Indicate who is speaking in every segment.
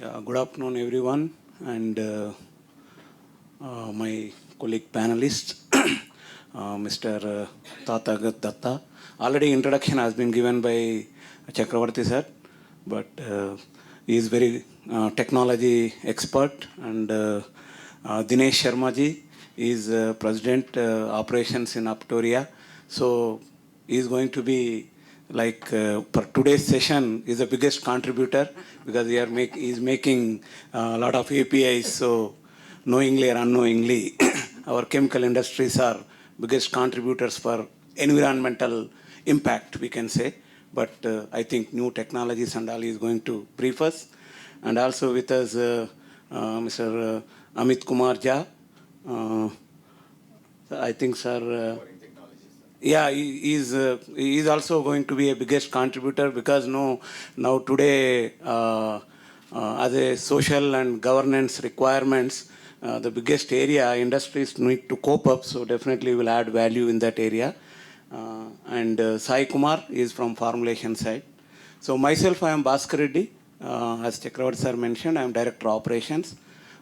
Speaker 1: Good afternoon, everyone, and my colleague panelists, Mr. Tathagat Datta. Already introduction has been given by Chakravarti sir, but he is very technology expert, and Dinesh Sharma ji is President Operations in Aptoria. So he is going to be like for today's session is the biggest contributor because he is making a lot of APIs. So knowingly or unknowingly, our chemical industries are biggest contributors for environmental impact, we can say. But I think new technologies and all is going to brief us. And also with us, Mr. Amit Kumar Jha. I think, sir. Yeah, he is also going to be a biggest contributor because now today as a social and governance requirements, the biggest area industries need to cope up. So definitely will add value in that area. And Sai Kumar is from formulation side. So myself, I am Bhaskar Reddy. As Chakravarti sir mentioned, I am Director of Operations.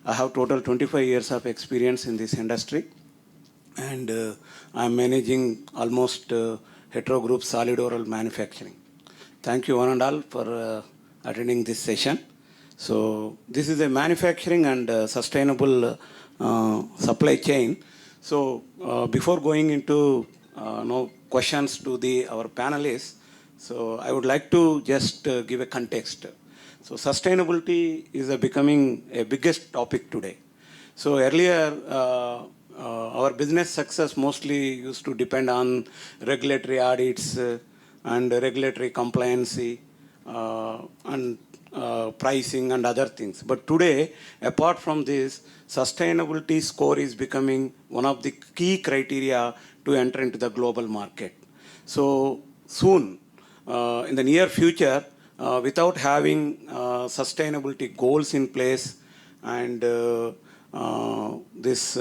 Speaker 1: I have total 25 years of experience in this industry. And I am managing almost hetero group solid oral manufacturing. Thank you one and all for attending this session. So this is a manufacturing and sustainable supply chain. So before going into questions to our panelists, so I would like to just give a context. So sustainability is becoming a biggest topic today. So earlier, our business success mostly used to depend on regulatory audits and regulatory compliance and pricing and other things. But today, apart from this, sustainability score is becoming one of the key criteria to enter into the global market. So soon, in the near future, without having sustainability goals in place and this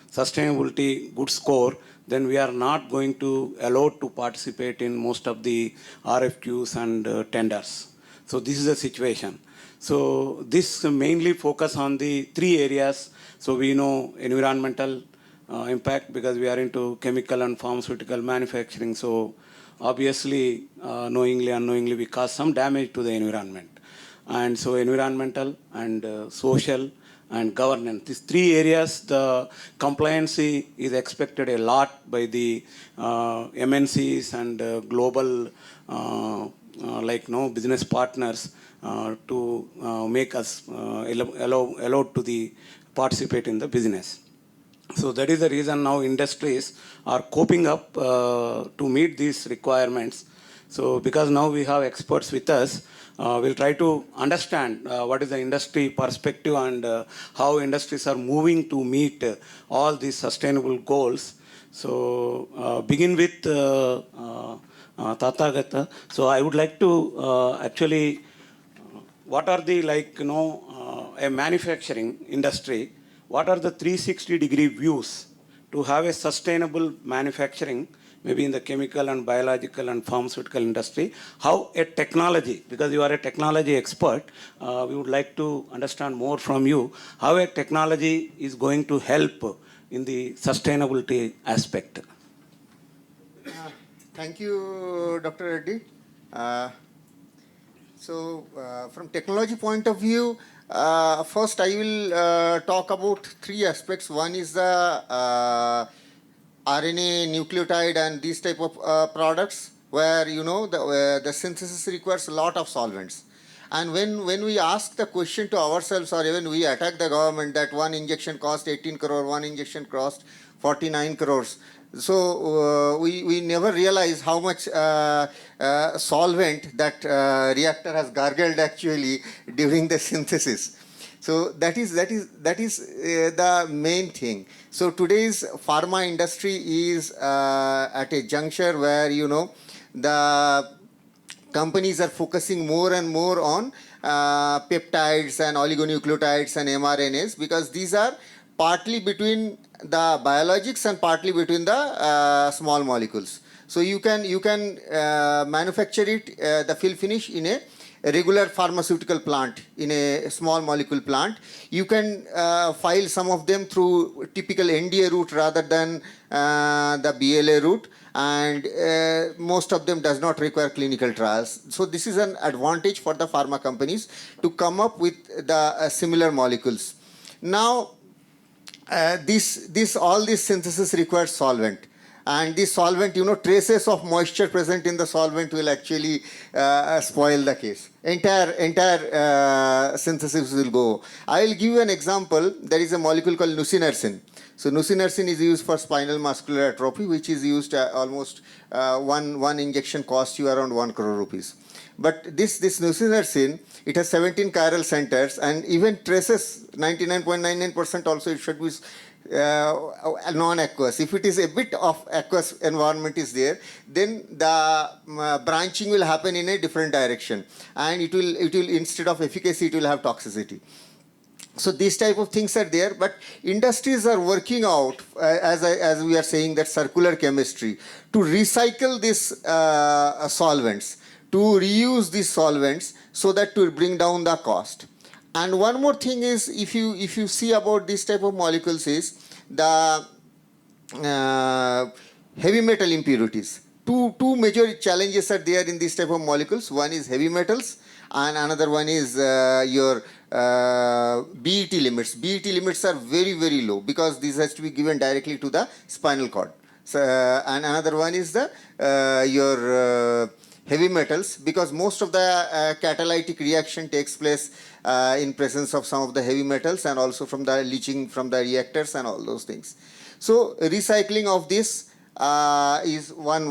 Speaker 1: sustainability good score, then we are not going to allowed to participate in most of the RFQs and tenders. So this is the situation. So this mainly focus on the three areas. So we know environmental impact because we are into chemical and pharmaceutical manufacturing. So obviously, knowingly, unknowingly, we cause some damage to the environment. And so environmental and social and governance. These three areas, the compliance is expected a lot by the MNCs and global business partners to make us allowed to the participate in the business. So that is the reason now industries are coping up to meet these requirements. So because now we have experts with us, we'll try to understand what is the industry perspective and how industries are moving to meet all these sustainable goals. So begin with Tathagata. So I would like to actually, what are the a manufacturing industry, what are the 360-degree views to have a sustainable manufacturing, maybe in the chemical and biological and pharmaceutical industry, how a technology, because you are a technology expert, we would like to understand more from you, how a technology is going to help in the sustainability aspect.
Speaker 2: Thank you, Dr. Reddy. From technology point of view, first I will talk about three aspects. One is the RNA, nucleotide and these type of products where the synthesis requires a lot of solvents. And when we ask the question to ourselves or even we attack the government that one injection cost 18 crore, one injection cost 49 crores. So we never realize how much solvent that reactor has gargled actually during the synthesis. So that is the main thing. So today's pharma industry is at a juncture where the companies are focusing more and more on peptides and oligonucleotides and mRNAs because these are partly between the biologics and partly between the small molecules. So you can manufacture it, the fill finish in a a regular pharmaceutical plant, in a small molecule plant, you can file some of them through typical NDA route rather than the BLA route, and most of them does not require clinical trials. So this is an advantage for the pharma companies to come up with the similar molecules. Now, all this synthesis requires solvent, and this solvent, traces of moisture present in the solvent will actually spoil the case. Entire synthesis will go. I will give you an example. There is a molecule called nusinersen. So nusinersen is used for spinal muscular atrophy, which is used almost one injection costs you around 1 crore rupees. But this nusinersen, it has 17 chiral centers, and even traces 99.99% also it should be non-aqueous. If it is a bit of aqueous environment is there, then the branching will happen in a different direction, and it will instead of efficacy, it will have toxicity. So these type of things are there, but industries are working out, as we are saying, that circular chemistry, to recycle these solvents, to reuse these solvents, so that to bring down the cost. And one more thing is, if you see about this type of molecules, is the heavy metal impurities. Two major challenges are there in this type of molecules. One is heavy metals, and another one is your BET limits. BET limits are very, very low, because this has to be given directly to the spinal cord. So, and another one is the your heavy metals, because most of the catalytic reaction takes place in presence of some of the heavy metals, and also from the leaching from the reactors and all those things. So recycling of this is one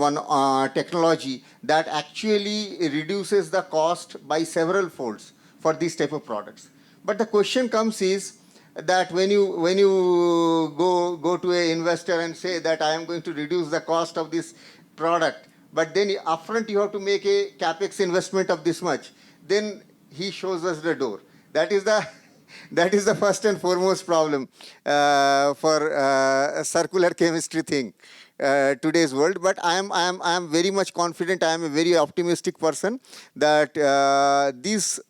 Speaker 2: technology that actually reduces the cost by several folds for these type of products. But the question comes is that when you go to an investor and say that I am going to reduce the cost of this product, but then upfront you have to make a capex investment of this much, then he shows us the door. That is the first and foremost problem for a circular chemistry thing. Today's world. But I am very much confident. I am a very optimistic person that these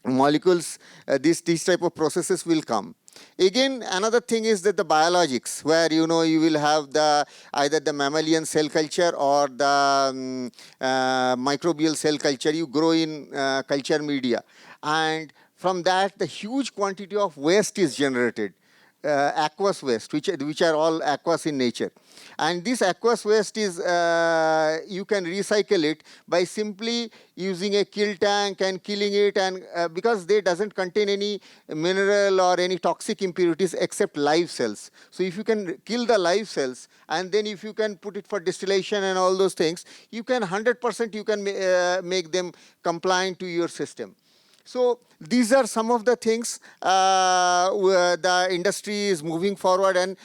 Speaker 2: molecules, these type of processes will come. Again, another thing is that the biologics, where you will have either the mammalian cell culture or the microbial cell culture. You grow in culture media, and from that the huge quantity of waste is generated. Aqueous waste, which are all aqueous in nature, and this aqueous waste is you can recycle it by simply using a kill tank and killing it, and because they doesn't contain any mineral or any toxic impurities except live cells. So if you can kill the live cells, and then if you can put it for distillation and all those things, you can 100% you can make them compliant to your system. So these are some of the things where the industry is moving forward. And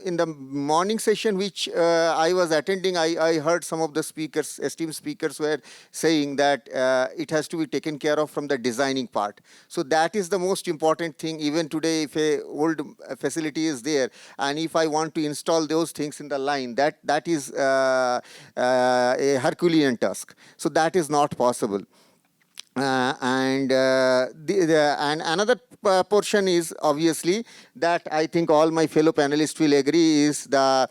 Speaker 2: in the morning session which I was attending, I heard some of the speakers, esteemed speakers, were saying that it has to be taken care of from the designing part. So that is the most important thing. Even today, if a old facility is there, and if I want to install those things in the line, that is a Herculean task. So that is not possible. And another portion is obviously that I think all my fellow panelists will agree is the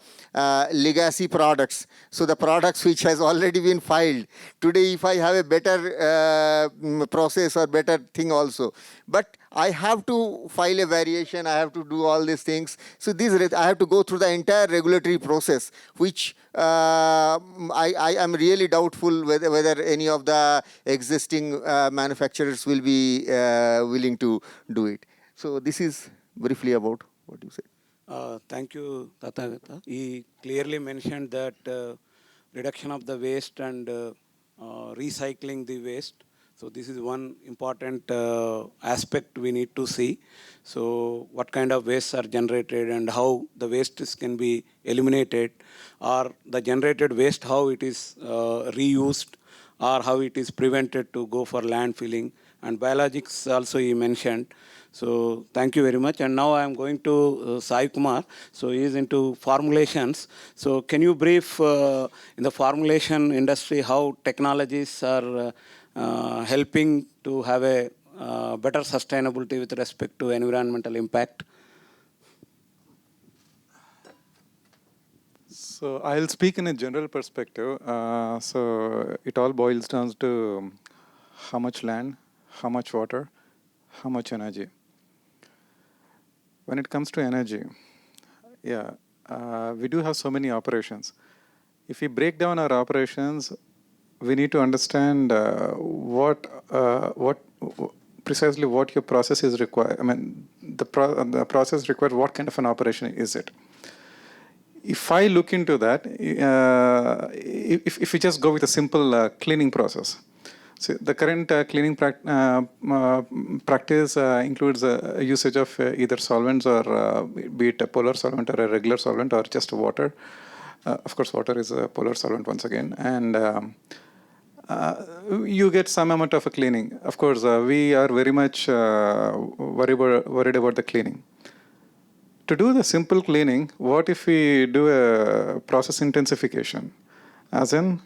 Speaker 2: legacy products. So the products which has already been filed. Today, if I have a better process or better thing also, but I have to file a variation, I have to do all these things. So I have to go through the entire regulatory process, which I am really doubtful whether any of the existing manufacturers will be willing to do it. So this is briefly about what you said.
Speaker 1: Thank you, Tathagata. He clearly mentioned that reduction of the waste and recycling the waste. So this is one important aspect we need to see. So what kind of wastes are generated and how the wastes can be eliminated, or the generated waste, how it is reused, or how it is prevented to go for landfilling. And biologics also he mentioned. So thank you very much. And now I am going to Sai Kumar. So he is into formulations. So can you brief in the formulation industry how technologies are helping to have a better sustainability with respect to environmental impact?
Speaker 3: So I'll speak in a general perspective. So it all boils down to how much land, how much water, how much energy. When it comes to energy, we do have so many operations. If we break down our operations, we need to understand what precisely what your process is required. I mean, the process required. What kind of an operation is it? If I look into that, if we just go with a simple cleaning process, so the current cleaning practice includes usage of either solvents or be it a polar solvent or a regular solvent or just water. Of course, water is a polar solvent once again, and you get some amount of a cleaning. Of course, we are very much worried about the cleaning. To do the simple cleaning, what if we do a process intensification? As in,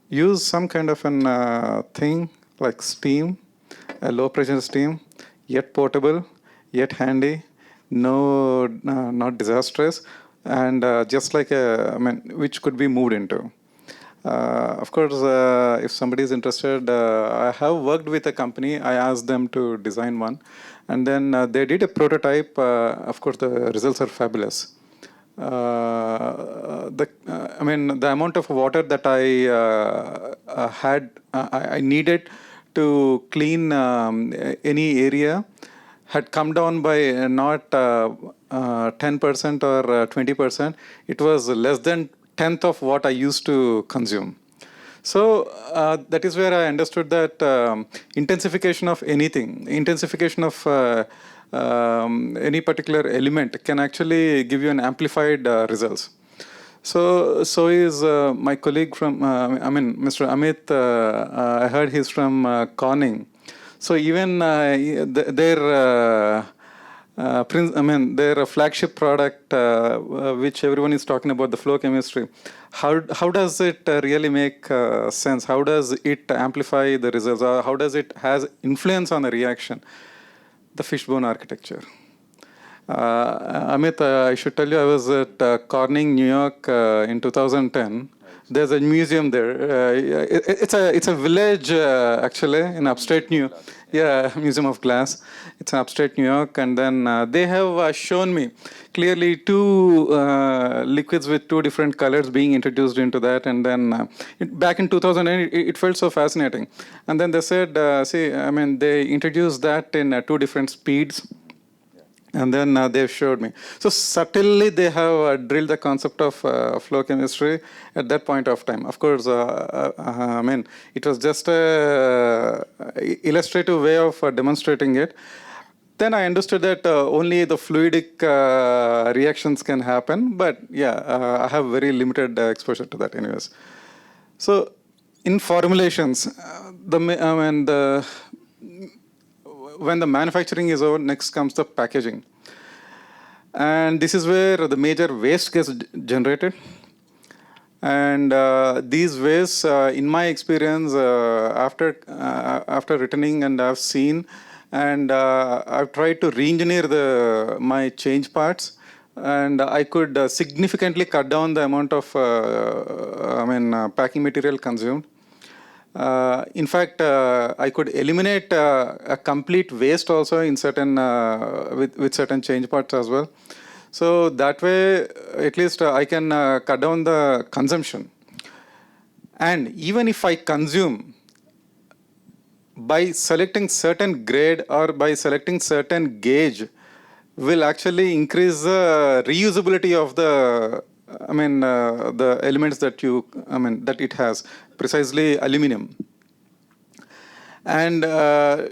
Speaker 3: use some kind of an thing like steam, a low pressure steam, yet portable, yet handy, not disastrous, and just like which could be moved into. Of course, if somebody is interested, I have worked with a company. I asked them to design one, and then they did a prototype. Of course, the results are fabulous. The amount of water that I needed to clean any area had come down by not 10% or 20%. It was less than tenth of what I used to consume. So that is where I understood that intensification of anything, intensification of any particular element can actually give you an amplified results. So is my colleague from, Mr. Amit, I heard he's from Corning. So even their flagship product, which everyone is talking about, the flow chemistry, how does it really make sense? How does it amplify the results? Or how does it has influence on the reaction? The fishbone architecture. Amit, I should tell you, I was at Corning, New York in 2010. There's a museum there. It's a village actually in upstate New York. Yeah, Museum of Glass. It's in upstate New York, and then they have shown me clearly two liquids with two different colors being introduced into that, and then back in 2008, it felt so fascinating. And then they said, they introduced that in two different speeds. And then they've showed me. So subtly they have drilled the concept of flow chemistry at that point of time. Of course, it was just an illustrative way of demonstrating it. Then I understood that only the fluidic reactions can happen. But I have very limited exposure to that anyways. So in formulations, when the manufacturing is over, next comes the packaging. And this is where the major waste gets generated. And these wastes, in my experience, after returning and I've seen, and I've tried to re-engineer my change parts, and I could significantly cut down the amount of packing material consumed. In fact, I could eliminate a complete waste also in certain with certain change parts as well. So that way, at least I can cut down the consumption. And even if I consume, by selecting certain grade or by selecting certain gauge, will actually increase the reusability of the elements that that it has, precisely aluminum. And the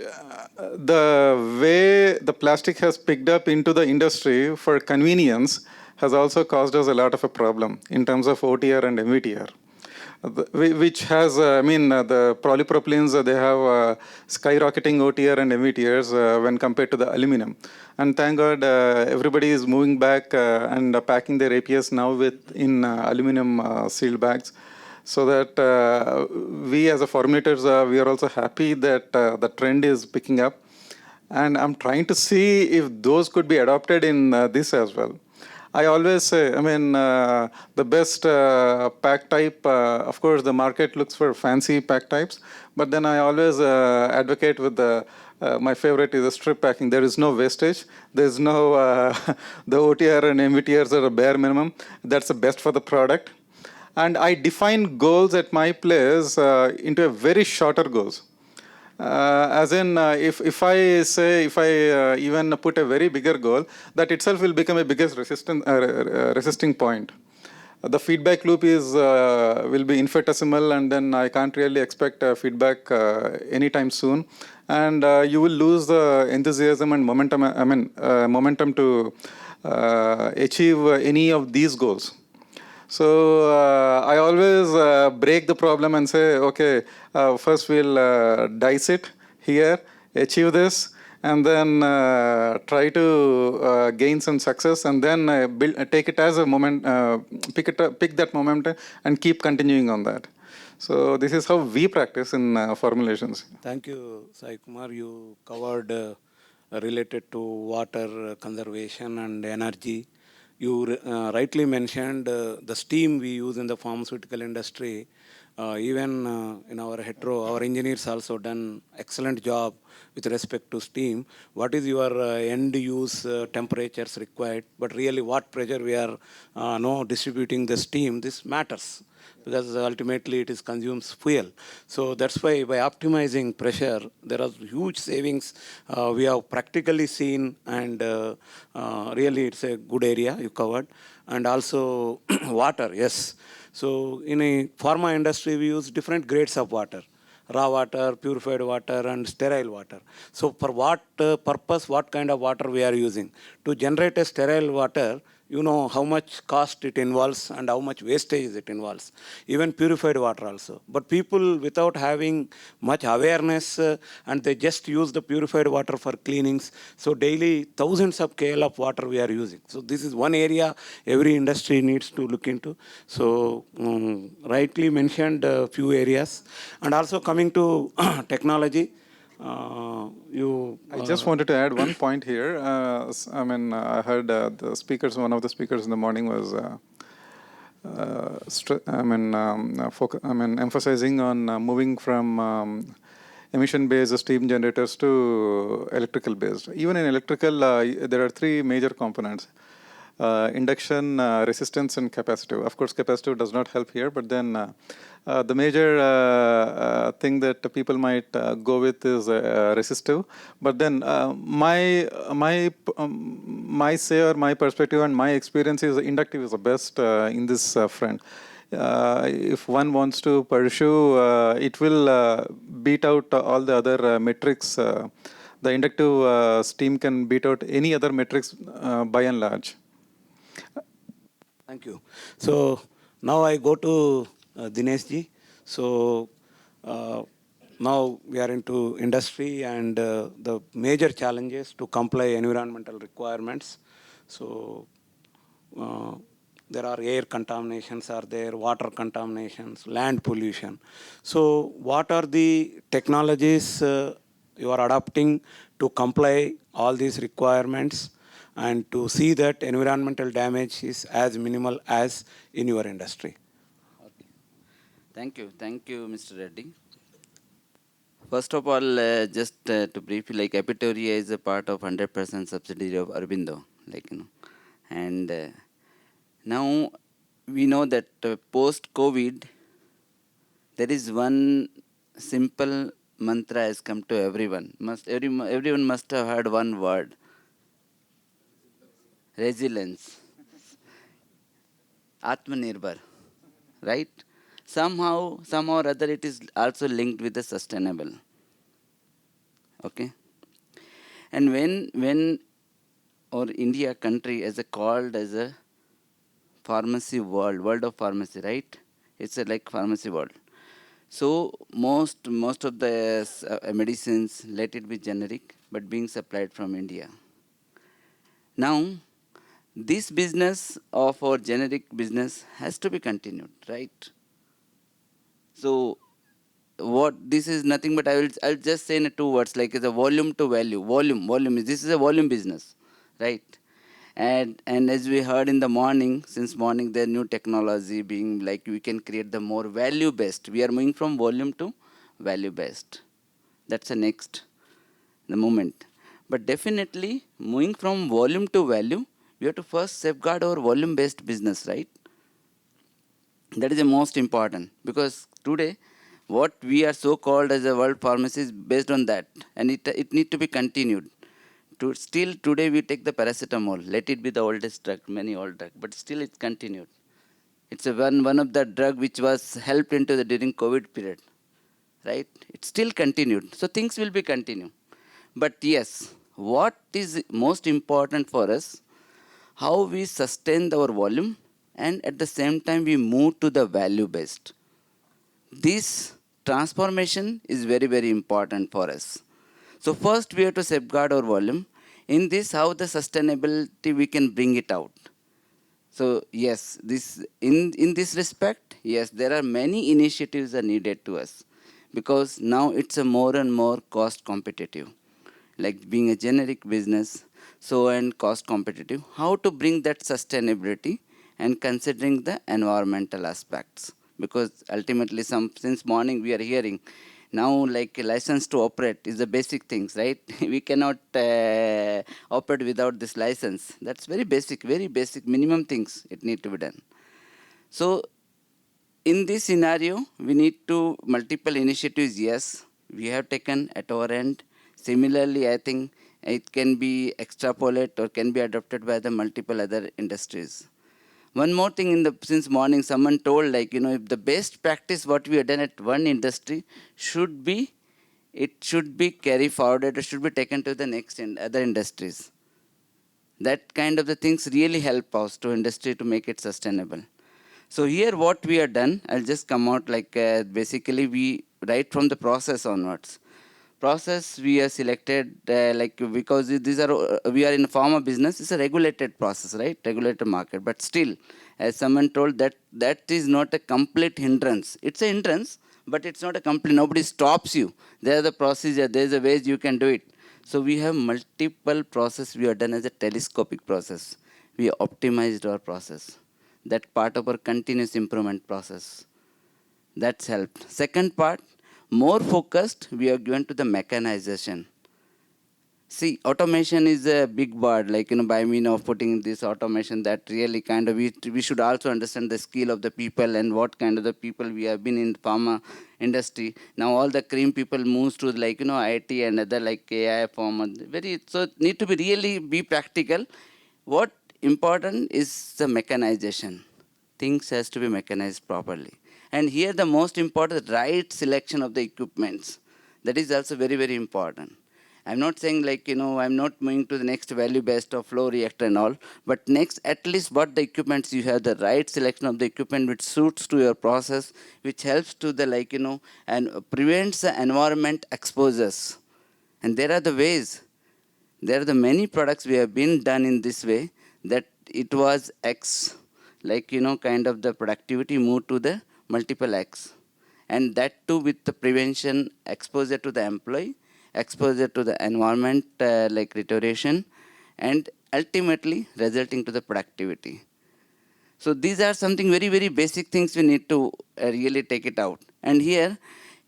Speaker 3: way the plastic has picked up into the industry for convenience has also caused us a lot of a problem in terms of OTR and MVTR, which has, the polypropylenes, they have skyrocketing OTR and MVTRs when compared to the aluminum. And thank God everybody is moving back and packing their APS now in aluminum sealed bags. so that we as a formulators, we are also happy that the trend is picking up. And I'm trying to see if those could be adopted in this as well. I always say, I mean, the best pack type, of course, the market looks for fancy pack types, but then I always advocate with my favorite is the strip packing. There is no wastage. There's no, the OTR and MVTRs are a bare minimum. That's the best for the product. And I define goals at my place into a very shorter goals. As in, if I say, if I even put a very bigger goal, that itself will become a biggest resisting point. The feedback loop is will be infinitesimal, and then I can't really expect feedback anytime soon. And you will lose the enthusiasm and momentum. I mean, momentum to achieve any of these goals. So I always break the problem and say, okay, first we'll dice it here, achieve this, and then try to gain some success, and then take it as a moment, pick that momentum, and keep continuing on that. So this is how we practice in formulations.
Speaker 1: Thank you, Sai Kumar. You covered related to water conservation and energy. You rightly mentioned the steam we use in the pharmaceutical industry. Even in our hetero, our engineers also done excellent job with respect to steam. What is your end use temperatures required? But really, what pressure we are distributing the steam? This matters, because ultimately it is consumes fuel. So that's why by optimizing pressure, there are huge savings we have practically seen, and really it's a good area you covered. And also water, yes. So in a pharma industry, we use different grades of water: raw water, purified water, and sterile water. So for what purpose, what kind of water we are using? To generate a sterile water, you know how much cost it involves and how much wastage it involves. Even purified water also. But people, without having much awareness, and they just use the purified water for cleanings. So daily thousands of KL of water we are using. So this is one area every industry needs to look into. So rightly mentioned a few areas. And also coming to technology,
Speaker 3: I just wanted to add one point here. I mean, I heard the speakers. One of the speakers in the morning was, emphasizing on moving from emission-based steam generators to electrical-based. Even in electrical, there are three major components: induction, resistance, and capacitive. Of course, capacitive does not help here, but then the major thing that people might go with is resistive. But then my say or my perspective and my experience is inductive is the best in this front. If one wants to pursue, it will beat out all the other metrics. The inductive steam can beat out any other metrics by and large.
Speaker 1: Thank you. So now I go to Dinesh ji. So now we are into industry and the major challenges to comply environmental requirements. So there are air contaminations, are there water contaminations, land pollution. So what are the technologies you are adopting to comply all these requirements and to see that environmental damage is as minimal as in your industry?
Speaker 4: Okay. Thank you, Mr. Reddy. First of all, just to brief you, like Epitoria is a part of 100% subsidiary of Aurobindo, and now we know that post-COVID, there is one simple mantra has come to everyone. Everyone must have heard one word: resilience, Atmanirbhar, right? Somehow or other, it is also linked with the sustainable. Okay, and when or India country as a called as a pharmacy world of pharmacy, right? It's a like pharmacy world. So most of the medicines, let it be generic, but being supplied from India. Now, this business of our generic business has to be continued, right? So what this is nothing but I'll just say in 2 words, like it's a volume to value. Volume is, this is a volume business, right? And as we heard in the morning, since morning there new technology being like we can create the more value based. We are moving from volume to value based. That's the next the moment. But definitely moving from volume to value, we have to first safeguard our volume based business, right? That is the most important, because today what we are so called as a world pharmacy is based on that, and it need to be continued. To still today we take the paracetamol, let it be the oldest drug, many old drug, but still it's continued. It's a one of the drug which was helped into the during COVID period, right? It's still continued. So things will be continued. But yes, what is most important for us, how we sustain our volume and at the same time we move to the value based. This transformation is very, very important for us. So first we have to safeguard our volume. In this, how the sustainability we can bring it out. So yes, this in this respect, yes, there are many initiatives are needed to us, because now it's a more and more cost competitive, like being a generic business, so and cost competitive. How to bring that sustainability and considering the environmental aspects, because ultimately some since morning we are hearing now like a license to operate is the basic things, right? We cannot operate without this license. That's very basic minimum things it need to be done. So in this scenario, we need to multiple initiatives. Yes, we have taken at our end. Similarly, I think it can be extrapolated or can be adopted by the multiple other industries. One more thing, in the since morning, someone told like if the best practice what we have done at one industry should be, it should be carried forward. It should be taken to the next in other industries. That kind of the things really help us to industry to make it sustainable. So here what we have done, I'll just come out like basically we right from the process onwards. Process we are selected like because these are we are in pharma business. It's a regulated process, right? Regulated market, but still, as someone told that is not a complete hindrance. It's a hindrance, but it's not a complete. Nobody stops you. There are the procedure. There is a ways you can do it. So we have multiple process we have done as a telescopic process. We optimized our process. That part of our continuous improvement process. That's helped. Second part, more focused, we are given to the mechanization. See, automation is a big word, like, by mean of putting this automation, that really kind of, we should also understand the skill of the people and what kind of the people we have been in pharma industry. Now all the cream people moves to like, IT and other like AI form. So need to be really be practical. What important is the mechanization. Things has to be mechanized properly. And here the most important, right selection of the equipments. That is also very, very important. I'm not saying like, I'm not moving to the next value based of flow reactor and all, but next, at least what the equipments you have, the right selection of the equipment which suits to your process, which helps to the like, and prevents the environment exposures. And there are the ways, there are the many products we have been done in this way that it was X, like, kind of the productivity moved to the multiple X. And that too with the prevention, exposure to the employee, exposure to the environment like deterioration, and ultimately resulting to the productivity. So these are something very, very basic things we need to really take it out. And here,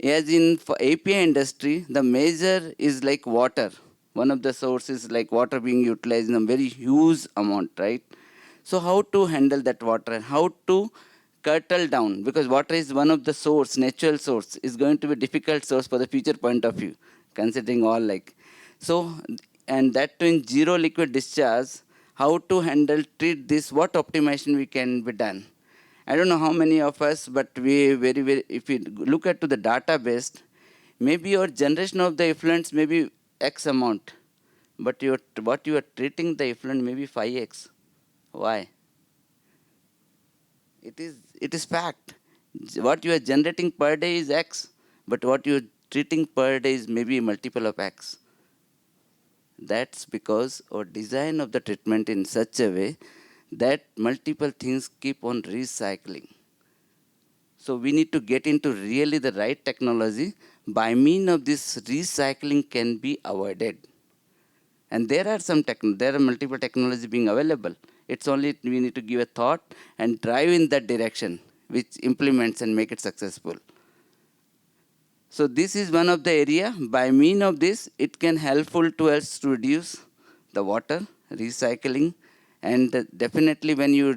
Speaker 4: as in for API industry, the major is like water. One of the sources like water being utilized in a very huge amount, right? So how to handle that water and how to curtail down, because water is one of the source, natural source, is going to be difficult source for the future point of view, considering all like. So, and that too in zero liquid discharge, how to handle, treat this, what optimization we can be done. I don't know how many of us, but we very, if we look at to the database, maybe your generation of the effluents may be X amount, but what you are treating the effluent may be 5X. Why? It is fact. What you are generating per day is X, but what you are treating per day is maybe a multiple of X. That's because our design of the treatment in such a way that multiple things keep on recycling. So we need to get into really the right technology. By means of this, recycling can be avoided. And there are there are multiple technologies being available. It's only we need to give a thought and drive in that direction, which implements and make it successful. So this is one of the area. By means of this, it can helpful to us to reduce the water recycling, and definitely when you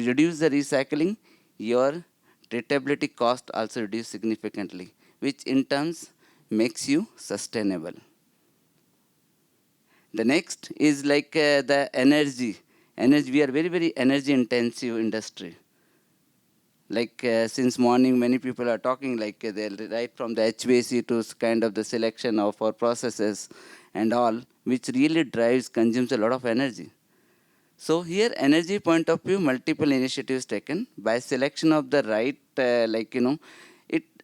Speaker 4: reduce the recycling, your treatability cost also reduce significantly, which in turns makes you sustainable. The next is like the energy. Energy, we are very energy intensive industry. Like since morning, many people are talking like they'll right from the HVAC to kind of the selection of our processes and all, which really consumes a lot of energy. So here, energy point of view, multiple initiatives taken by selection of the right,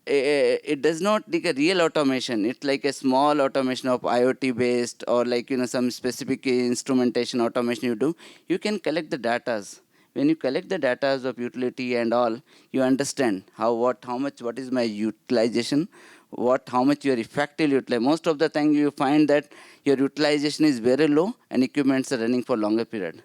Speaker 4: it does not like a real automation. It's like a small automation of IoT based or like some specific instrumentation automation you do. You can collect the datas. When you collect the datas of utility and all, you understand how much, what is my utilization, how much you are effectively utilized. Most of the time you find that your utilization is very low and equipments are running for longer period.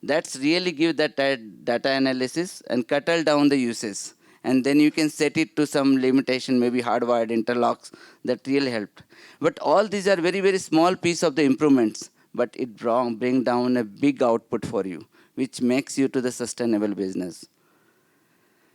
Speaker 4: That's really give that data analysis and cuddle down the uses. And then you can set it to some limitation, maybe hardwired interlocks, that really helped. But all these are very small piece of the improvements, but it bring down a big output for you, which makes you to the sustainable business.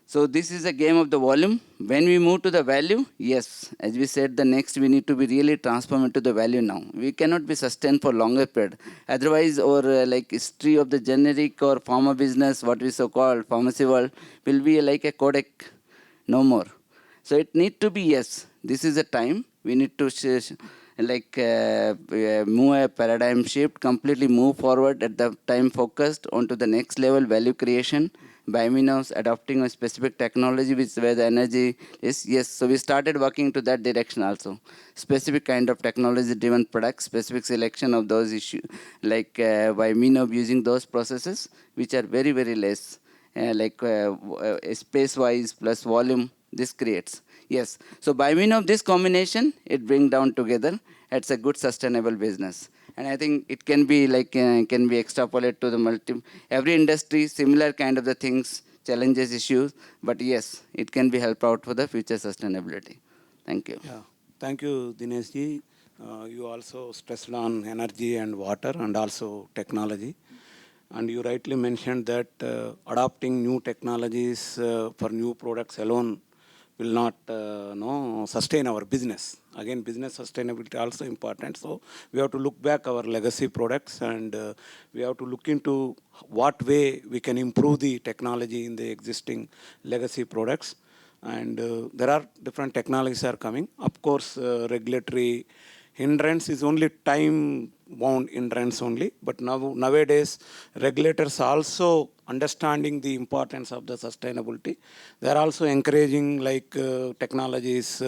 Speaker 4: So this is a game of the volume. When we move to the value, yes, as we said, the next we need to be really transformed into the value now. We cannot be sustained for longer period. Otherwise, our like history of the generic or pharma business, what we so called pharmacy world, will be like a codec, no more. So it need to be, yes, this is a time we need to move a paradigm shift, completely move forward at the time focused onto the next level value creation by means of adopting a specific technology which where the energy is, yes. So we started working to that direction also. Specific kind of technology driven products, specific selection of those issues, by means of using those processes which are very less, space wise plus volume, this creates. Yes. So by means of this combination, it brings down together. It's a good sustainable business. And I think it can be can be extrapolated to the every industry, similar kind of the things, challenges, issues. But yes, it can be help out for the future sustainability. Thank you.
Speaker 1: Yeah. Thank you, Dinesh ji. You also stressed on energy and water and also technology. And you rightly mentioned that adopting new technologies for new products alone will not sustain our business. Again, business sustainability also important. So we have to look back our legacy products and we have to look into what way we can improve the technology in the existing legacy products. And there are different technologies are coming. Of course, regulatory hindrance is only time-bound hindrance only. But nowadays, regulators also understanding the importance of the sustainability. They are also encouraging technologies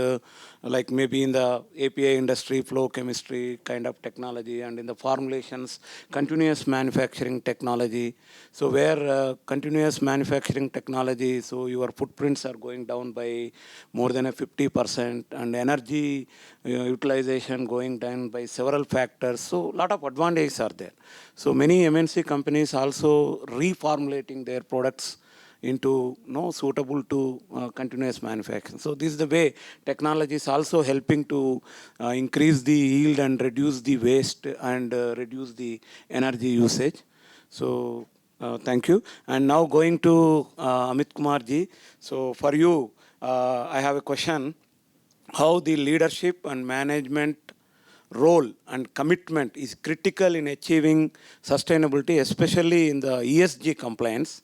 Speaker 1: like maybe in the API industry, flow chemistry kind of technology, and in the formulations, continuous manufacturing technology. So where continuous manufacturing technology, so your footprints are going down by more than a 50%, and energy utilization going down by several factors. So a lot of advantages are there. So many MNC companies also reformulating their products into suitable to continuous manufacturing. So this is the way technology is also helping to increase the yield and reduce the waste and reduce the energy usage. So thank you. And now going to Amit Kumar ji. So for you, I have a question. How the leadership and management role and commitment is critical in achieving sustainability, especially in the ESG compliance.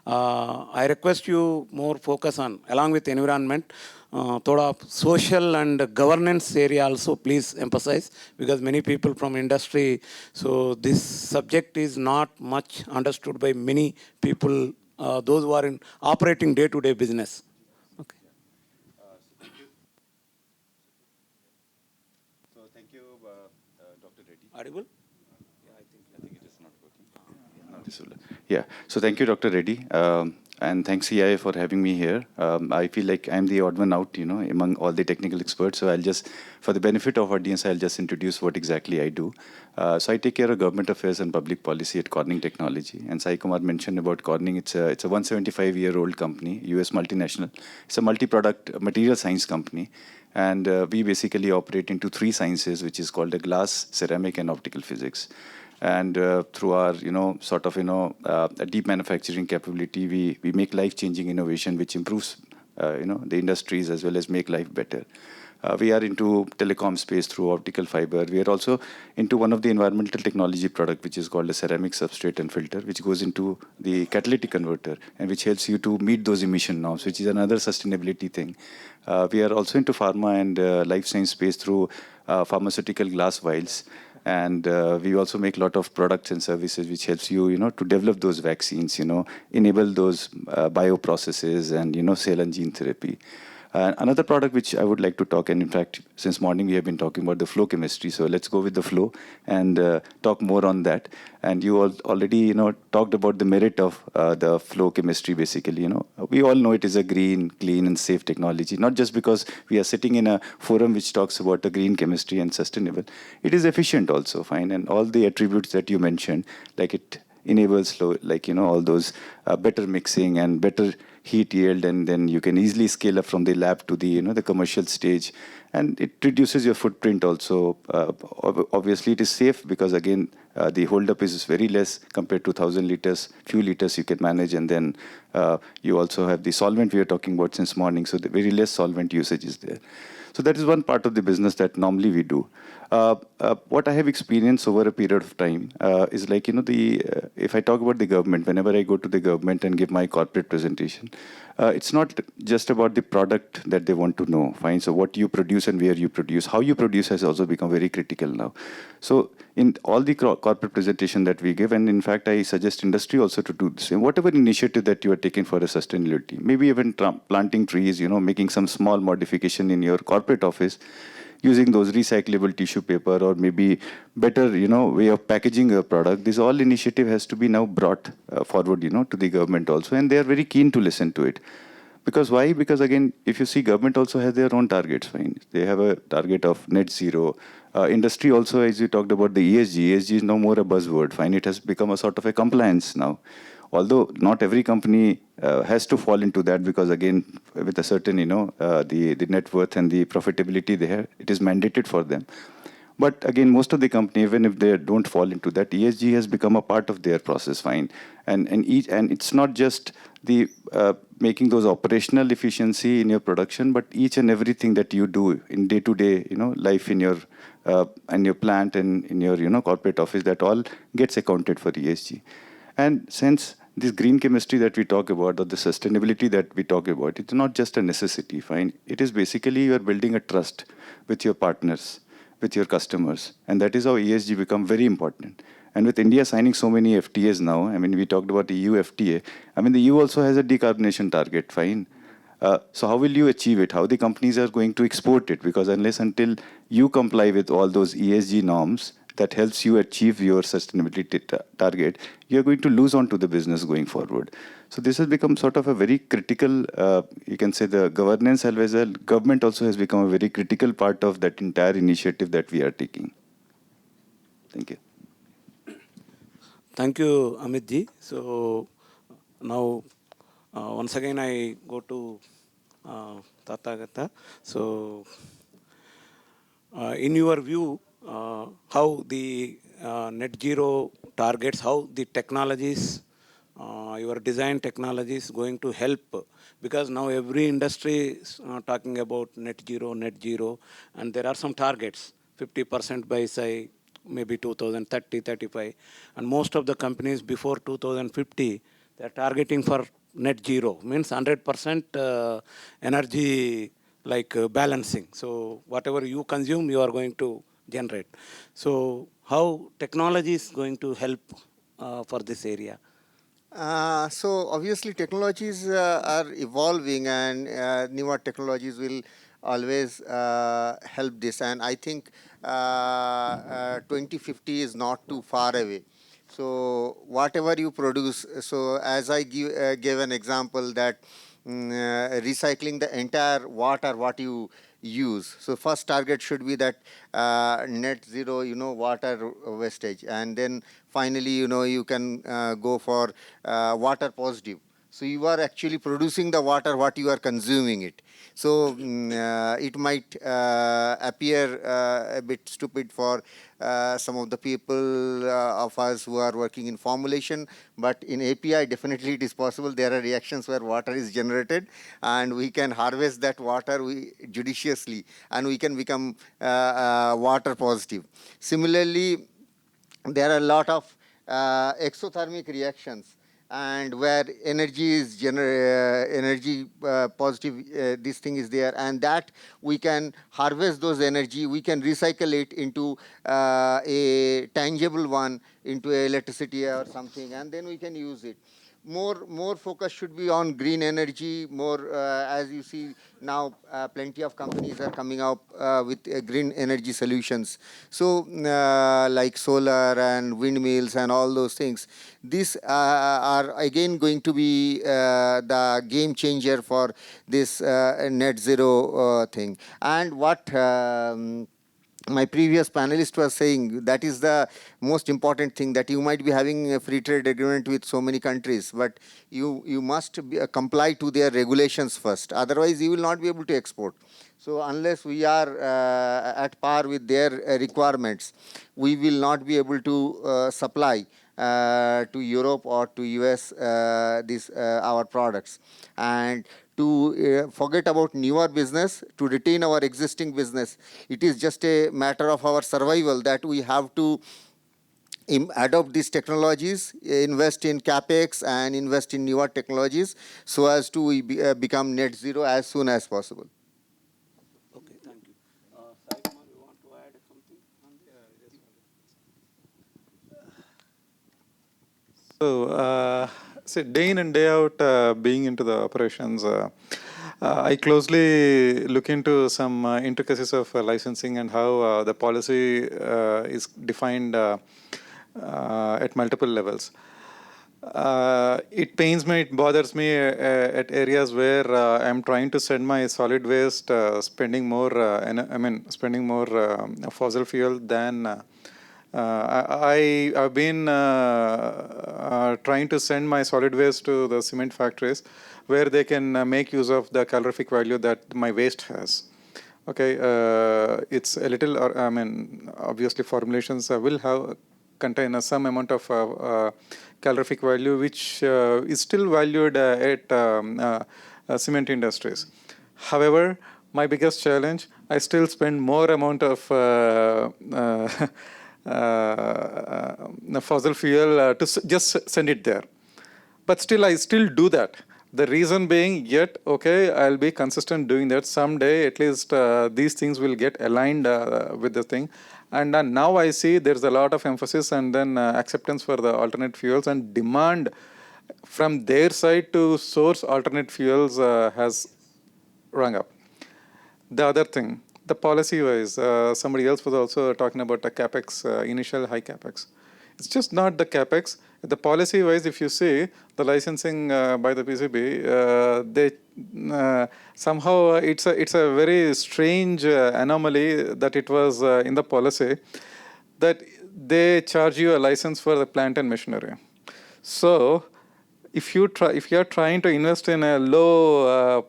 Speaker 1: I request you more focus on, along with environment, thoda social and governance area also please emphasize, because many people from industry, so this subject is not much understood by many people, those who are in operating day-to-day business. Okay.
Speaker 5: So thank you, Dr. Reddy.
Speaker 1: Audible?
Speaker 5: I think it is not working. Not visible. Yeah. So thank you, Dr. Reddy. and thanks CII for having me here. I feel like I'm the odd one out, among all the technical experts. So I'll just, for the benefit of audience, I'll just introduce what exactly I do. So I take care of government affairs and public policy at Corning Technology. And Sai Kumar mentioned about Corning. It's a 175-year-old company, US multinational. It's a multi-product material science company. And we basically operate into three sciences, which is called a glass, ceramic, and optical physics. And through our, a deep manufacturing capability, we make life-changing innovation, which improves, the industries as well as make life better. We are into telecom space through optical fiber. We are also into one of the environmental technology product, which is called a ceramic substrate and filter, which goes into the catalytic converter and which helps you to meet those emission norms, which is another sustainability thing. We are also into pharma and life science space through pharmaceutical glass vials. And we also make a lot of products and services which helps you, to develop those vaccines, enable those bioprocesses and, cell and gene therapy. Another product which I would like to talk, and in fact, since morning we have been talking about the flow chemistry. So let's go with the flow and talk more on that. And you all already, talked about the merit of the flow chemistry. Basically, we all know it is a green, clean, and safe technology. Not just because we are sitting in a forum which talks about the green chemistry and sustainable. It is efficient also, fine, and all the attributes that you mentioned, like it enables flow, like all those better mixing and better heat yield, and then you can easily scale up from the lab to the the commercial stage, and it reduces your footprint also. Obviously, it is safe because again the holdup is very less compared to 1,000 liters. Few liters you can manage, and then you also have the solvent we are talking about since morning. So the very less solvent usage is there. So that is one part of the business that normally we do. What I have experienced over a period of time is like, if I talk about the government, whenever I go to the government and give my corporate presentation, it's not just about the product that they want to know, fine? So what you produce and where you produce, how you produce has also become very critical now. So in all the corporate presentation that we give, and in fact, I suggest industry also to do the same. Whatever initiative that you are taking for a sustainability, maybe even planting trees, making some small modification in your corporate office, using those recyclable tissue paper or maybe better, way of packaging your product. This all initiative has to be now brought forward, to the government also, and they are very keen to listen to it. Because why? Because again, if you see, government also has their own targets, fine. They have a target of net zero. Industry also, as you talked about the ESG is no more a buzzword, fine. It has become a sort of a compliance now. Although not every company has to fall into that, because again, with a certain, the net worth and the profitability there, it is mandated for them. But again, most of the company, even if they don't fall into that, ESG has become a part of their process, fine. And it's not just the making those operational efficiency in your production, but each and everything that you do in day-to-day, life in your plant and in your, corporate office, that all gets accounted for ESG. And since this green chemistry that we talk about, or the sustainability that we talk about, it's not just a necessity, fine. It is basically you are building a trust with your partners, with your customers. And that is how ESG become very important. And with India signing so many FTAs now, I mean, we talked about the EU FTA. I mean, the EU also has a decarbonization target, fine. So how will you achieve it? How the companies are going to export it? Because unless until you comply with all those ESG norms, that helps you achieve your sustainability target, you're going to lose on to the business going forward. So this has become sort of a very critical, you can say the governance as well. Government also has become a very critical part of that entire initiative that we are taking. Thank you.
Speaker 1: Thank you, Amit ji. So now, once again, I go to Tathagata. So, in your view, how the net zero targets, how the technologies, your design technologies going to help? Because now every industry is talking about net zero, and there are some targets, 50% by say maybe 2030, 35, and most of the companies before 2050, they are targeting for net zero, means 100% energy like balancing. So whatever you consume, you are going to generate. So how technology is going to help for this area?
Speaker 2: So obviously technologies are evolving, and newer technologies will always help this. And I think 2050 is not too far away. So whatever you produce, so as I gave an example that recycling the entire water what you use. So first target should be that net zero, water wastage, and then finally, you can go for water positive. So you are actually producing the water what you are consuming it. So it might appear a bit stupid for some of the people of us who are working in formulation, but in API definitely it is possible. There are reactions where water is generated and we can harvest that water judiciously, and we can become water positive. Similarly, there are a lot of exothermic reactions, and where energy is energy positive, this thing is there, and that we can harvest those energy, we can recycle it into a tangible one, into electricity or something, and then we can use it. More focus should be on green energy. More, as you see now, plenty of companies are coming up with green energy solutions. So like solar and windmills and all those things, these are again going to be the game changer for this net zero thing. And what my previous panelist was saying, that is the most important thing, that you might be having a free trade agreement with so many countries, but you must comply to their regulations first, otherwise you will not be able to export. So unless we are at par with their requirements, we will not be able to supply to Europe or to US our products. And to forget about newer business, to retain our existing business, it is just a matter of our survival that we have to adopt these technologies, invest in capex and invest in newer technologies, so as to become net zero as soon as possible.
Speaker 1: Okay, thank you. Sai Kumar, you want to add something on this?
Speaker 3: So, say day in and day out, being into the operations, I closely look into some intricacies of licensing and how the policy is defined at multiple levels. It pains me, it bothers me at areas where I'm trying to send my solid waste, spending more, spending more fossil fuel than. I've been trying to send my solid waste to the cement factories where they can make use of the calorific value that my waste has. Okay, it's a little, obviously formulations will have contain some amount of calorific value, which is still valued at cement industries. However, my biggest challenge, I still spend more amount of fossil fuel to just send it there. But still, I still do that. The reason being, yet, okay, I'll be consistent doing that. Someday, at least, these things will get aligned with the thing. And now I see there's a lot of emphasis and then acceptance for the alternate fuels, and demand from their side to source alternate fuels has rung up. The other thing, the policy-wise, somebody else was also talking about the capex, initial high capex. It's just not the capex. The policy-wise, if you see the licensing by the PCB, they somehow it's a very strange anomaly that it was in the policy that they charge you a license for the plant and machinery. So if you are trying to invest in a low,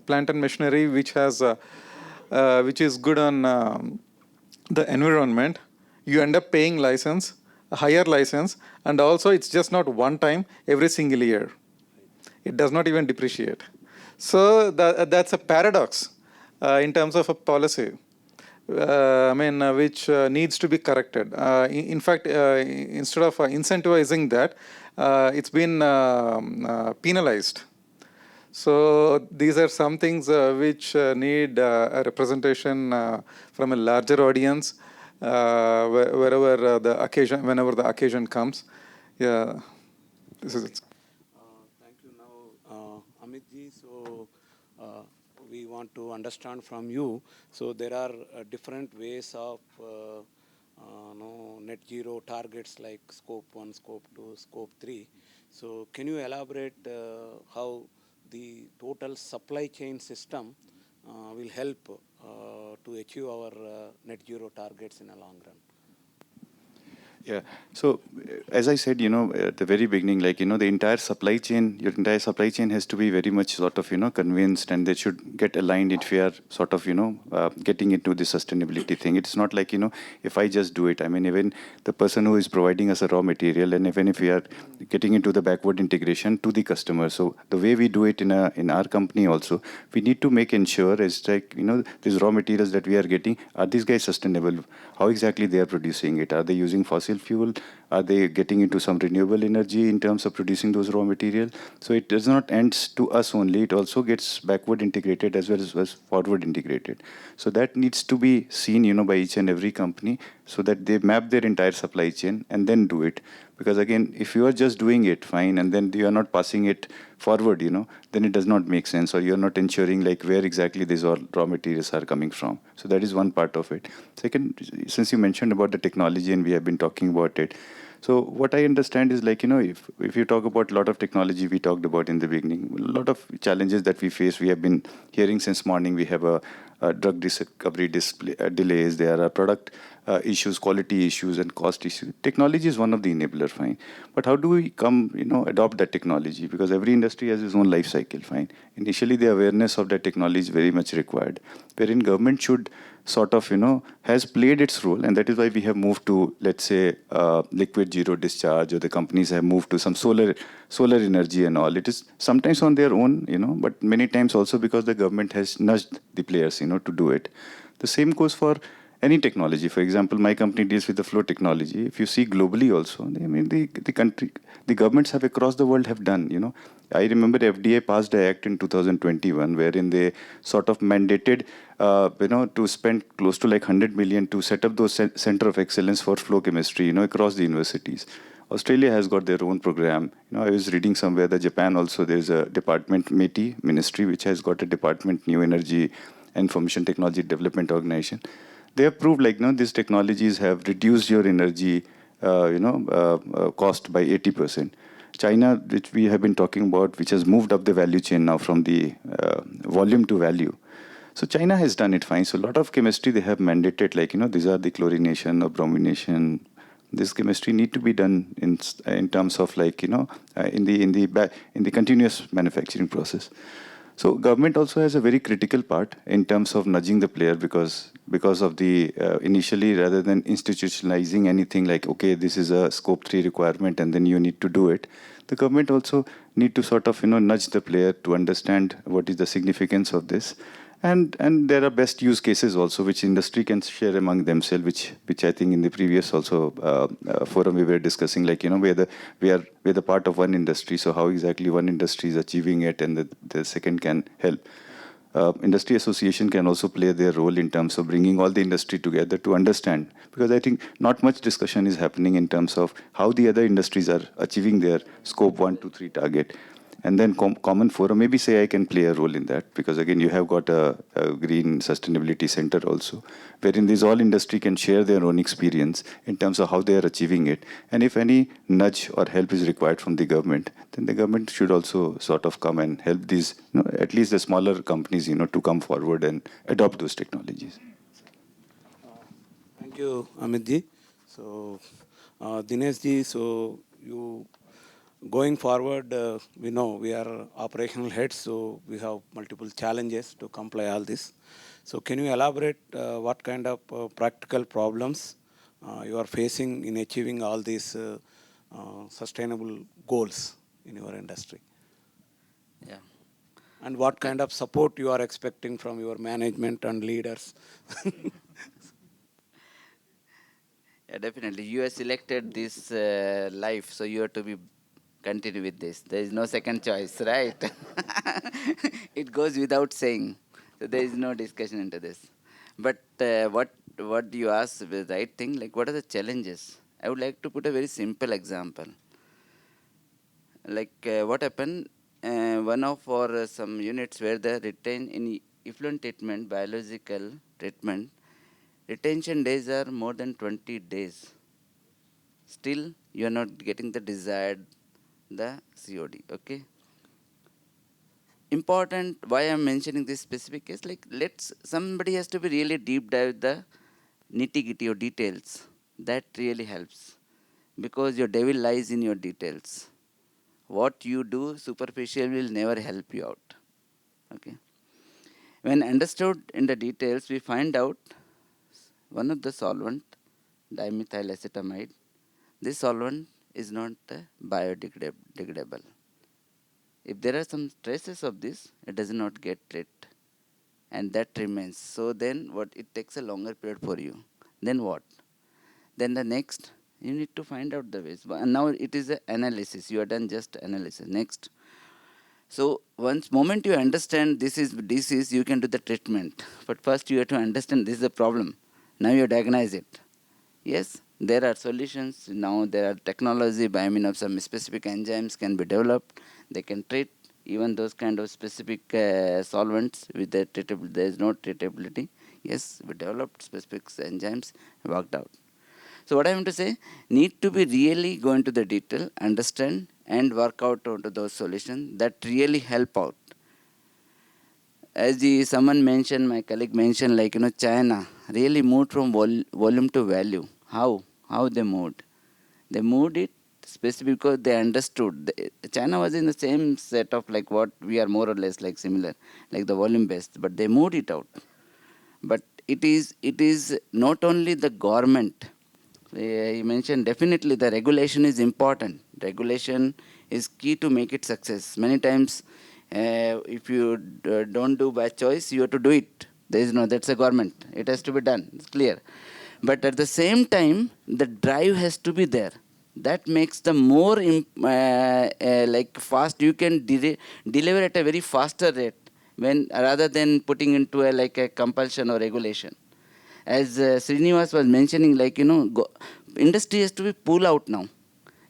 Speaker 3: plant and machinery which has, which is good on the environment, you end up paying license, a higher license, and also it's just not one time, every single year. It does not even depreciate. So that's a paradox in terms of a policy. Which needs to be corrected. In fact, instead of incentivizing that, it's been penalized. So these are some things which need a representation from a larger audience wherever the occasion, whenever the occasion comes. Yeah, this is it.
Speaker 1: Thank you. Now, Amit ji, so we want to understand from you. So there are different ways of no net zero targets like scope 1, scope 2, scope 3. So can you elaborate how the total supply chain system will help to achieve our net zero targets in a long run?
Speaker 5: Yeah. So, as I said, at the very beginning, like, the entire supply chain, your entire supply chain has to be very much sort of, convinced, and they should get aligned if we are sort of, getting into the sustainability thing. It's not like, if I just do it. I mean, even the person who is providing us a raw material, and even if we are getting into the backward integration to the customer. So the way we do it in our company also, we need to make ensure is like, these raw materials that we are getting, are these guys sustainable? How exactly they are producing it? Are they using fossil fuel? Are they getting into some renewable energy in terms of producing those raw material? So it does not end to us only. It also gets backward integrated as well as forward integrated. So that needs to be seen, by each and every company, so that they map their entire supply chain and then do it. Because again, if you are just doing it fine and then you are not passing it forward, then it does not make sense, or you're not ensuring like where exactly these raw materials are coming from. So that is one part of it. Second, since you mentioned about the technology and we have been talking about it, so what I understand is like, if you talk about a lot of technology we talked about in the beginning, a lot of challenges that we face, we have been hearing since morning. We have a drug discovery delays, there are product issues, quality issues, and cost issues. Technology is one of the enabler, fine. But how do we adopt that technology? Because every industry has its own life cycle, fine. Initially, the awareness of that technology is very much required, wherein government should sort of, has played its role, and that is why we have moved to, let's say, liquid zero discharge, or the companies have moved to some solar energy and all. It is sometimes on their own, but many times also because the government has nudged the players, to do it. The same goes for any technology. For example, my company deals with the flow technology. If you see globally also, I mean, the governments have across the world have done, I remember FDA passed an act in 2021 wherein they sort of mandated, to spend close to like 100 million to set up those center of excellence for flow chemistry, across the universities. Australia has got their own program. I was reading somewhere that Japan also, there's a department, METI, ministry, which has got a department, New Energy Information Technology Development Organization. They have proved like, these technologies have reduced your energy, cost by 80%. China, which we have been talking about, which has moved up the value chain now from the volume to value. So China has done it fine. So a lot of chemistry they have mandated, like, these are the chlorination or bromination. This chemistry need to be done in terms of like, in the continuous manufacturing process. So government also has a very critical part in terms of nudging the player, because of the initially, rather than institutionalizing anything like, okay, this is a scope 3 requirement and then you need to do it, the government also need to sort of nudge the player to understand what is the significance of this. And there are best use cases also which industry can share among themselves, which I think in the previous also forum we were discussing, like, we are the part of one industry, so how exactly one industry is achieving it, and the second can help. Industry association can also play their role in terms of bringing all the industry together to understand, because I think not much discussion is happening in terms of how the other industries are achieving their scope 1, 2, 3 target. And then common forum, maybe say I can play a role in that, because again, you have got a green sustainability center also, wherein these all industry can share their own experience in terms of how they are achieving it. And if any nudge or help is required from the government, then the government should also sort of come and help these, at least the smaller companies, to come forward and adopt those technologies.
Speaker 1: Thank you, Amit ji. So, Dinesh ji, so you going forward, we know we are operational heads, so we have multiple challenges to comply all this. So can you elaborate what kind of practical problems you are facing in achieving all these sustainable goals in your industry?
Speaker 4: Yeah.
Speaker 1: And what kind of support you are expecting from your management and leaders?
Speaker 4: Yeah, definitely. You have selected this life, so you have to be continue with this. There is no second choice, right? It goes without saying. So there is no discussion into this. But what you asked is the right thing. Like, what are the challenges? I would like to put a very simple example. Like, what happened? One of our some units where the retain in effluent treatment, biological treatment, retention days are more than 20 days. Still, you are not getting the desired, the COD, okay? Important, why I'm mentioning this specific case, like somebody has to be really deep dive the nitty-gritty or details. That really helps. Because your devil lies in your details. What you do superficial will never help you out. Okay. When understood in the details, we find out one of the solvent, dimethylacetamide. This solvent is not biodegradable. If there are some traces of this, it does not get rid, and that remains. So then, what it takes a longer period for you. Then what? Then the next, you need to find out the ways. And now it is an analysis. You are done just analysis. Next. So once moment you understand this is disease, you can do the treatment. But first you have to understand this is the problem. Now you diagnose it. Yes, there are solutions. Now there are technology by means of some specific enzymes can be developed. They can treat even those kind of specific solvents with the treatable. There is no treatability. Yes, we developed specific enzymes, worked out. So what I want to say, need to be really go into the detail, understand and work out onto those solutions that really help out. As someone mentioned, my colleague mentioned, like, China really moved from volume to value. How? How they moved? They moved it specifically because they understood. China was in the same set of like what we are more or less like similar, like the volume based, but they moved it out. But it is not only the government. You mentioned definitely the regulation is important. Regulation is key to make it success. Many times, if you don't do by choice, you have to do it. There is no, that's a government. It has to be done. It's clear. But at the same time, the drive has to be there. That makes the more like fast. You can deliver at a very faster rate when rather than putting into like a compulsion or regulation. As Srinivas was mentioning, like, industry has to be pull out now.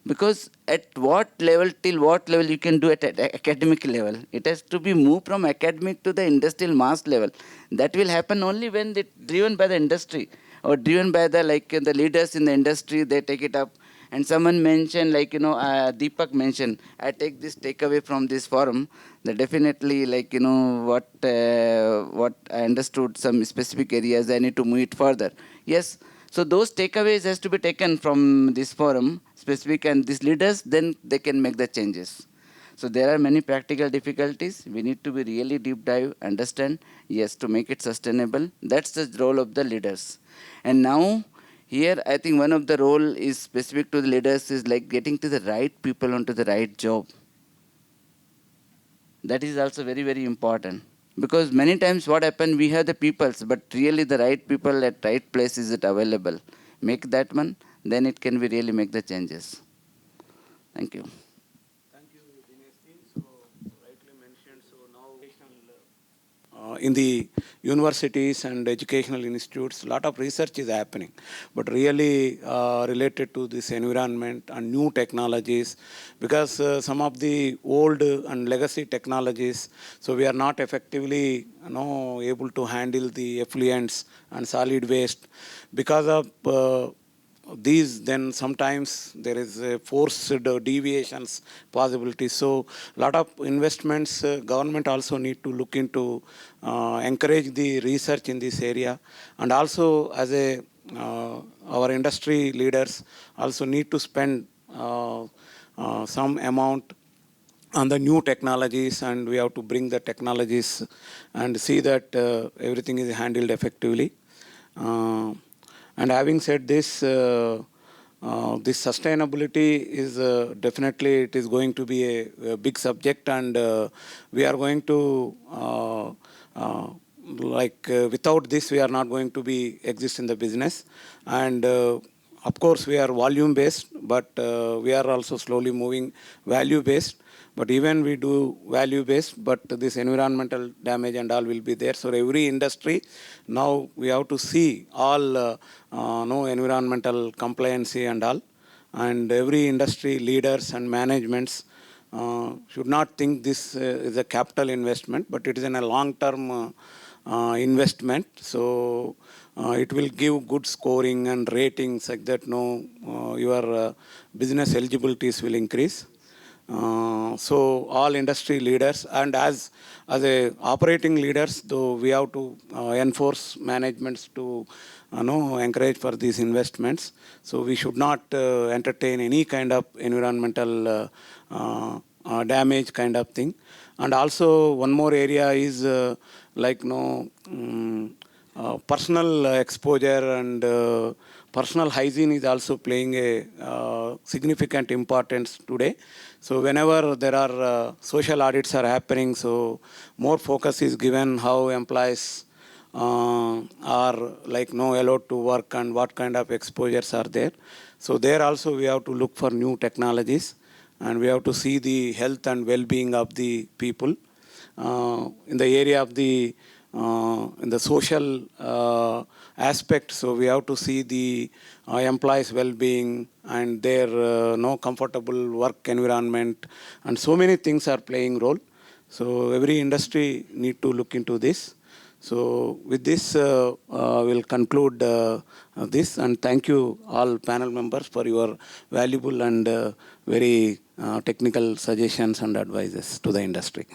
Speaker 4: Because at what level, till what level you can do it at academic level. It has to be moved from academic to the industrial mass level. That will happen only when it's driven by the industry or driven by the the leaders in the industry, they take it up. And someone mentioned, Deepak mentioned, I take this takeaway from this forum, that definitely, what I understood, some specific areas, I need to move it further. Yes, so those takeaways has to be taken from this forum, specific, and these leaders, then they can make the changes. So there are many practical difficulties. We need to be really deep dive, understand, yes, to make it sustainable. That's the role of the leaders. And now, here, I think one of the role is specific to the leaders is like getting to the right people onto the right job. That is also very, very important. Because many times what happens, we have the peoples, but really the right people at right place is it available. Make that one, then it can be really make the changes. Thank you.
Speaker 1: Thank you, Dinesh. So, rightly mentioned, so now in the universities and educational institutes, a lot of research is happening, but really related to this environment and new technologies, because some of the old and legacy technologies, so we are not effectively able to handle the effluents and solid waste because of these. Then sometimes there is a forced deviations possibility. So a lot of investments, government also need to look into, encourage the research in this area, and also as a our industry leaders also need to spend some amount on the new technologies, and we have to bring the technologies and see that everything is handled effectively. And having said this, this sustainability is definitely, it is going to be a big subject, and we are going to without this we are not going to be exist in the business. And of course we are volume based, but we are also slowly moving value based. But even we do value based, but this environmental damage and all will be there. So every industry, now we have to see all no environmental compliancy and all. And every industry leaders and managements should not think this is a capital investment, but it is in a long-term investment. So it will give good scoring and ratings like that. No, your business eligibilities will increase. So all industry leaders and as a operating leaders, though we have to enforce managements to encourage for these investments. So we should not entertain any kind of environmental damage kind of thing. And also one more area is personal exposure and personal hygiene is also playing a significant importance today. So whenever there are social audits are happening, so more focus is given how employees are allowed to work and what kind of exposures are there. So there also we have to look for new technologies and we have to see the health and well-being of the people. In the area of the in the social aspect, so we have to see the employees' well-being and their comfortable work environment, and so many things are playing role. So every industry need to look into this. So with this, we'll conclude this, and thank you all panel members for your valuable and very technical suggestions and advices to the industry.